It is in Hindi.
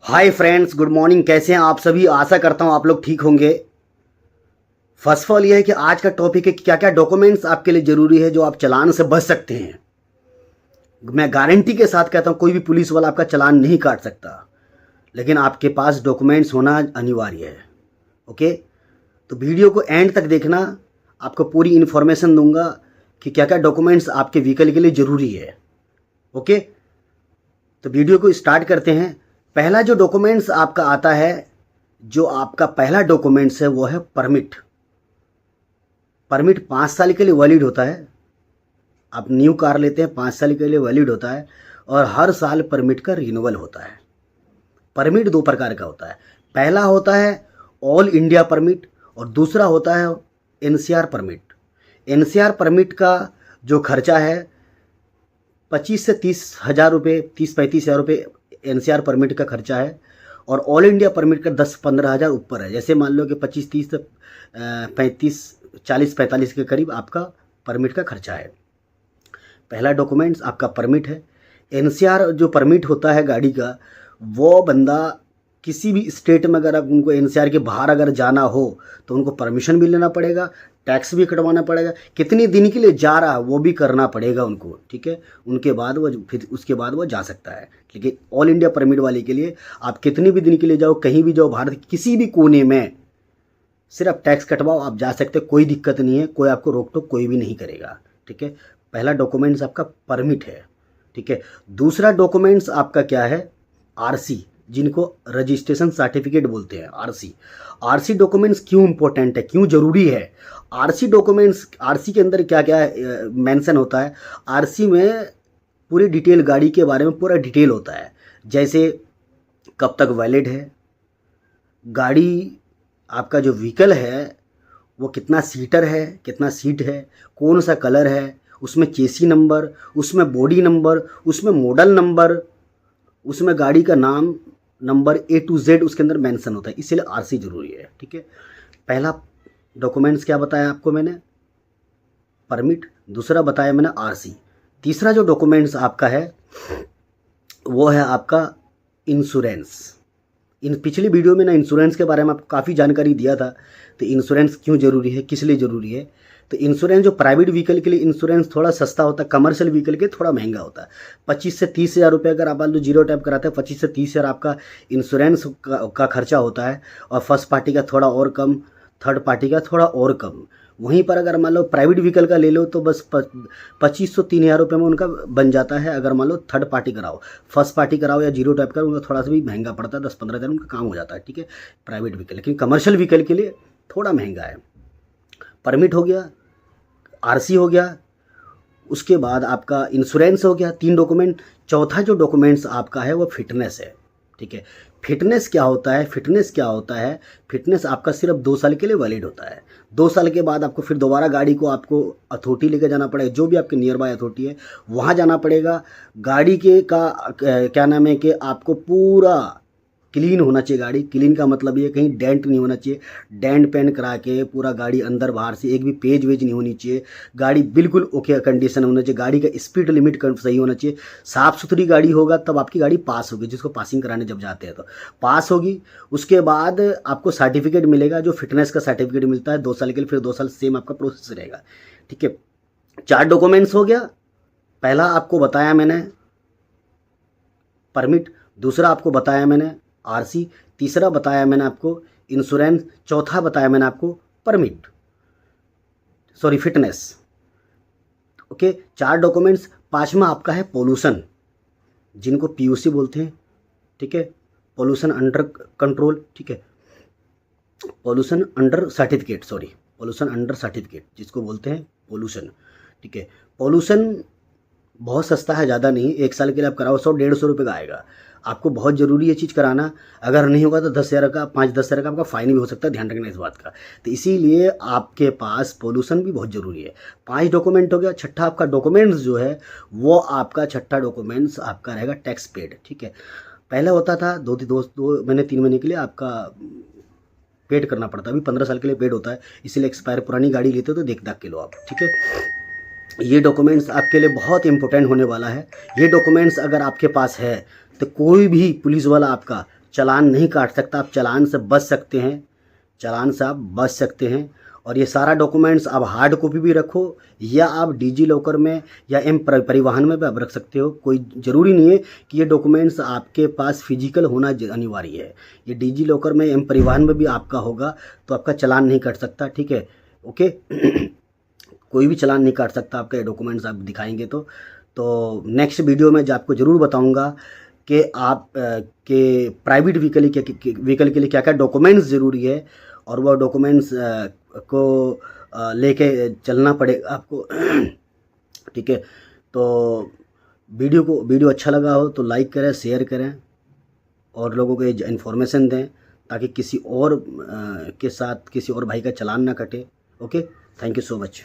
Hi friends, good morning. कैसे हैं आप सभी? आशा करता हूं आप लोग ठीक होंगे। फर्स्ट ऑफ ऑल ये है कि आज का टॉपिक है कि क्या क्या डॉक्यूमेंट्स आपके लिए ज़रूरी है जो आप चालान से बच सकते हैं। मैं गारंटी के साथ कहता हूं कोई भी पुलिस वाला आपका चालान नहीं काट सकता, लेकिन आपके पास डॉक्यूमेंट्स होना अनिवार्य है। ओके, तो वीडियो को एंड तक देखना, आपको पूरी इन्फॉर्मेशन दूंगा कि क्या क्या डॉक्यूमेंट्स आपके व्हीकल के लिए ज़रूरी है। ओके, तो वीडियो को स्टार्ट करते हैं। पहला जो डॉक्यूमेंट्स आपका आता है, जो आपका पहला डॉक्यूमेंट्स है वो है परमिट। परमिट 5 साल के लिए वैलिड होता है। आप न्यू कार लेते हैं 5 साल के लिए वैलिड होता है, और हर साल परमिट का रिन्यूअल होता है। परमिट 2 प्रकार का होता है। पहला होता है ऑल इंडिया परमिट और दूसरा होता है एनसीआर परमिट। एनसीआर परमिट का जो खर्चा है 25 से 30 हज़ार रुपये, 30-35 हज़ार रुपये एनसीआर परमिट का खर्चा है, और ऑल इंडिया परमिट का 10-15 हज़ार ऊपर है। जैसे मान लो कि 25-30 से 40-45 के करीब आपका परमिट का खर्चा है। पहला डॉक्यूमेंट्स आपका परमिट है। एनसीआर जो परमिट होता है गाड़ी का, वो बंदा किसी भी स्टेट में अगर उनको एनसीआर के बाहर अगर जाना हो तो उनको परमिशन भी लेना पड़ेगा, टैक्स भी कटवाना पड़ेगा, कितने दिन के लिए जा रहा है वो भी करना पड़ेगा उनको। ठीक है, उनके बाद वो फिर उसके बाद वो जा सकता है। लेकिन ऑल इंडिया परमिट वाले के लिए आप कितने भी दिन के लिए जाओ, कहीं भी जाओ, भारत के किसी भी कोने में, सिर्फ टैक्स कटवाओ, आप जा सकते, कोई दिक्कत नहीं है, कोई आपको रोक टोक कोई भी नहीं करेगा। ठीक है, पहला डॉक्यूमेंट्स आपका परमिट है। ठीक है, दूसरा डॉक्यूमेंट्स आपका क्या है? आरसी, जिनको रजिस्ट्रेशन सर्टिफिकेट बोलते हैं। आरसी, आरसी डॉक्यूमेंट्स क्यों इंपॉर्टेंट है, क्यों ज़रूरी है? आरसी डॉक्यूमेंट्स, आरसी के अंदर क्या क्या मेंशन होता है? आरसी में पूरी डिटेल, गाड़ी के बारे में पूरा डिटेल होता है। जैसे कब तक वैलिड है, गाड़ी आपका जो व्हीकल है वो कितना सीटर है, कितना सीट है, कौन सा कलर है, उसमें चेसी नंबर, उसमें बॉडी नंबर, उसमें मॉडल नंबर, उसमें गाड़ी का नाम, नंबर A to Z उसके अंदर मेंशन होता है। इसलिए आरसी ज़रूरी है। ठीक है, पहला डॉक्यूमेंट्स क्या बताया आपको मैंने? परमिट। दूसरा बताया मैंने आरसी। तीसरा जो डॉक्यूमेंट्स आपका है वो है आपका इंश्योरेंस। इन पिछली वीडियो में ना इंश्योरेंस के बारे में आपको काफ़ी जानकारी दिया था। तो इंश्योरेंस क्यों ज़रूरी है, किस लिए ज़रूरी है? तो इंश्योरेंस जो प्राइवेट व्हीकल के लिए इंश्योरेंस थोड़ा सस्ता होता है, कमर्शियल व्हीकल के थोड़ा महंगा होता है। 25 से 30 हज़ार रुपये अगर आप मान लो जीरो टाइप कराते हैं, 25 से 30 हज़ार आपका इंश्योरेंस का खर्चा होता है, और फर्स्ट पार्टी का थोड़ा और कम, थर्ड पार्टी का थोड़ा और कम। वहीं पर अगर मान लो प्राइवेट व्हीकल का ले लो तो बस 2500-3000 रुपये में उनका बन जाता है। अगर मान लो थर्ड पार्टी कराओ, फर्स्ट पार्टी कराओ या जीरो टाइप का, उनका थोड़ा सा भी महंगा पड़ता है, 10-15 हज़ार उनका काम हो जाता है। ठीक है, प्राइवेट व्हीकल। लेकिन कमर्शियल व्हीकल के लिए थोड़ा महंगा है। परमिट हो गया, आरसी हो गया, उसके बाद आपका इंश्योरेंस हो गया, 3 डॉक्यूमेंट। चौथा जो डॉक्यूमेंट्स आपका है वो फिटनेस है। ठीक है, फिटनेस क्या होता है? फिटनेस क्या होता है? फिटनेस आपका सिर्फ 2 साल के लिए वैलिड होता है। 2 साल के बाद आपको फिर दोबारा गाड़ी को आपको अथॉरिटी लेकर जाना पड़ेगा, जो भी आपके नियर बाय अथॉरिटी है वहाँ जाना पड़ेगा। गाड़ी के का क्या नाम है कि आपको पूरा क्लीन होना चाहिए। गाड़ी क्लीन का मतलब ये कहीं डेंट नहीं होना चाहिए। डेंट पेन करा के पूरा गाड़ी अंदर बाहर से एक भी पेज वेज नहीं होनी चाहिए। गाड़ी बिल्कुल ओके कंडीशन होना चाहिए। गाड़ी का स्पीड लिमिट सही होना चाहिए। साफ़ सुथरी गाड़ी होगा तब आपकी गाड़ी पास होगी, जिसको पासिंग कराने जब जाते हैं तो पास होगी। उसके बाद आपको सर्टिफिकेट मिलेगा, जो फिटनेस का सर्टिफिकेट मिलता है 2 साल के लिए, फिर 2 साल सेम आपका प्रोसेस रहेगा। ठीक है, 4 डॉक्यूमेंट्स हो गया। पहला आपको बताया मैंने परमिट, दूसरा आपको बताया मैंने आरसी, तीसरा बताया मैंने आपको इंश्योरेंस, चौथा बताया मैंने आपको permit, sorry fitness. Okay, 4 documents. पांचवा आपका है पोल्यूशन, जिनको पीयूसी बोलते हैं। ठीक है, पोल्यूशन अंडर कंट्रोल। ठीक है, pollution under certificate, sorry pollution under certificate जिसको बोलते हैं पोल्यूशन। ठीक है, पोल्यूशन बहुत सस्ता है, ज़्यादा नहीं। 1 साल के लिए आप कराओ 100-150 रुपये का आएगा। आपको बहुत ज़रूरी है चीज़ कराना। अगर नहीं होगा तो 10,000 का, 5-10 हज़ार का आपका फ़ाइन भी हो सकता है। ध्यान रखना इस बात का। तो इसीलिए आपके पास पोल्यूशन भी बहुत ज़रूरी है। 5 डॉक्यूमेंट हो गया। छठा आपका डॉक्यूमेंट्स जो है वो आपका छठा डॉक्यूमेंट्स आपका रहेगा टैक्स पेड। ठीक है, पहले होता था 2 महीने 3 महीने के लिए आपका पेड करना पड़ता है। अभी 15 साल के लिए पेड होता है, इसीलिए एक्सपायर पुरानी गाड़ी लेते हो तो देख दाख के लो आप। ठीक है, ये डॉक्यूमेंट्स आपके लिए बहुत इंपॉर्टेंट होने वाला है। ये डॉक्यूमेंट्स अगर आपके पास है तो कोई भी पुलिस वाला आपका चालान नहीं काट सकता, आप चालान से बच सकते हैं, चालान से आप बच सकते हैं। और ये सारा डॉक्यूमेंट्स आप हार्ड कॉपी भी रखो या आप डिजी लॉकर में या परिवहन में भी आप रख सकते हो। कोई ज़रूरी नहीं है कि ये डॉक्यूमेंट्स आपके पास फिजिकल होना अनिवार्य है। ये डिजी लॉकर में परिवहन में भी आपका होगा तो आपका चालान नहीं कट सकता, ठीक है, ओके। कोई भी चालान नहीं काट सकता आपका, ये डॉक्यूमेंट्स आप दिखाएंगे तो नेक्स्ट वीडियो में जो आपको ज़रूर बताऊंगा कि आप के प्राइवेट व्हीकल के लिए क्या क्या डॉक्यूमेंट्स ज़रूरी है और वह डॉक्यूमेंट्स को लेके चलना पड़ेगा आपको। ठीक है, तो वीडियो अच्छा लगा हो तो लाइक करें, शेयर करें और लोगों को इन्फॉर्मेशन दें ताकि किसी और के साथ किसी और भाई का चालान ना कटे। Okay, thank you so much.